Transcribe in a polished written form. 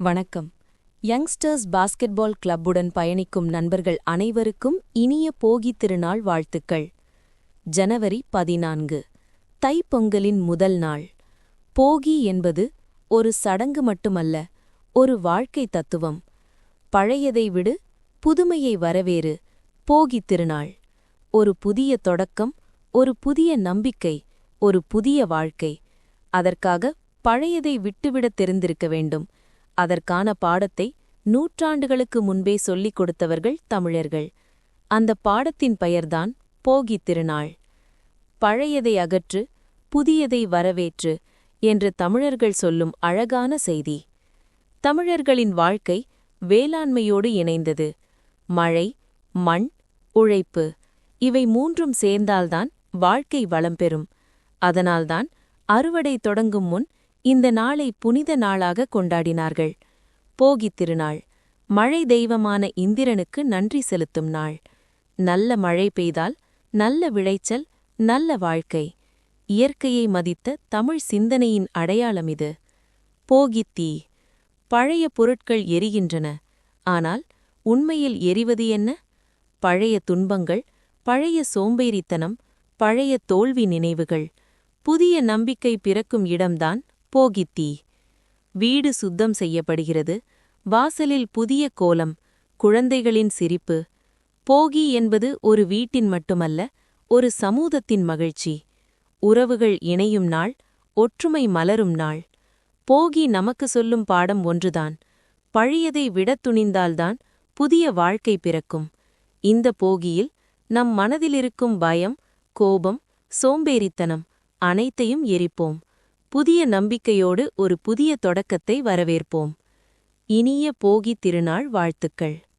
வணக்கம். Youngsters basketball கிளப்புடன் பயணிக்கும் நண்பர்கள் அனைவருக்கும் இனிய போகித் திருநாள் வாழ்த்துக்கள். ஜனவரி 14 தைப்பொங்கலின் முதல் நாள். போகி என்பது ஒரு சடங்கு மட்டுமல்ல, ஒரு வாழ்க்கை தத்துவம். பழையதை விடு, புதுமையை வரவேறு. போகித் திருநாள் ஒரு புதிய தொடக்கம், ஒரு புதிய நம்பிக்கை, ஒரு புதிய வாழ்க்கை. அதற்காக பழையதை விட்டுவிடத் தெரிந்திருக்க வேண்டும். அதற்கான பாடத்தை நூற்றாண்டுகளுக்கு முன்பே சொல்லிக் கொடுத்தவர்கள் தமிழர்கள். அந்த பாடத்தின் பெயர்தான் போகித் திருநாள். பழையதை அகற்று, புதியதை வரவேற்று என்று தமிழர்கள் சொல்லும் அழகான செய்தி. தமிழர்களின் வாழ்க்கை வேளாண்மையோடு இணைந்தது. மழை, மண், உழைப்பு இவை மூன்றும் சேர்ந்தால்தான் வாழ்க்கை வளம் பெறும். அதனால்தான் அறுவடை தொடங்கும் முன் இந்த நாளை புனித நாளாக கொண்டாடினார்கள். போகித் திருநாள் மழை தெய்வமான இந்திரனுக்கு நன்றி செலுத்தும் நாள். நல்ல மழை பெய்தால் நல்ல விளைச்சல், நல்ல வாழ்க்கை. இயற்கையை மதித்த தமிழ் சிந்தனையின் அடையாளம் இது. போகித் தீ. பழைய பொருட்கள் எரிகின்றன. ஆனால் உண்மையில் எரிவது என்ன? பழைய துன்பங்கள், பழைய சோம்பேறித்தனம், பழைய தோல்வி நினைவுகள். புதிய நம்பிக்கை பிறக்கும் இடம்தான் போகித் தீ. வீடு சுத்தம் செய்யப்படுகிறது. வாசலில் புதிய கோலம், குழந்தைகளின் சிரிப்பு. போகி என்பது ஒரு வீட்டின் மட்டுமல்ல, ஒரு சமூகத்தின் மகிழ்ச்சி. உறவுகள் இணையும் நாள், ஒற்றுமை மலரும் நாள். போகி நமக்கு சொல்லும் பாடம் ஒன்றுதான்: பழையதை விடத் துணிந்தால்தான் புதிய வாழ்க்கை பிறக்கும். இந்த போகியில் நம் மனதிலிருக்கும் பயம், கோபம், சோம்பேறித்தனம் அனைத்தையும் எரிப்போம். புதிய நம்பிக்கையோடு ஒரு புதிய தொடக்கத்தை வரவேற்போம். இனிய போகித் திருநாள் வாழ்த்துக்கள்.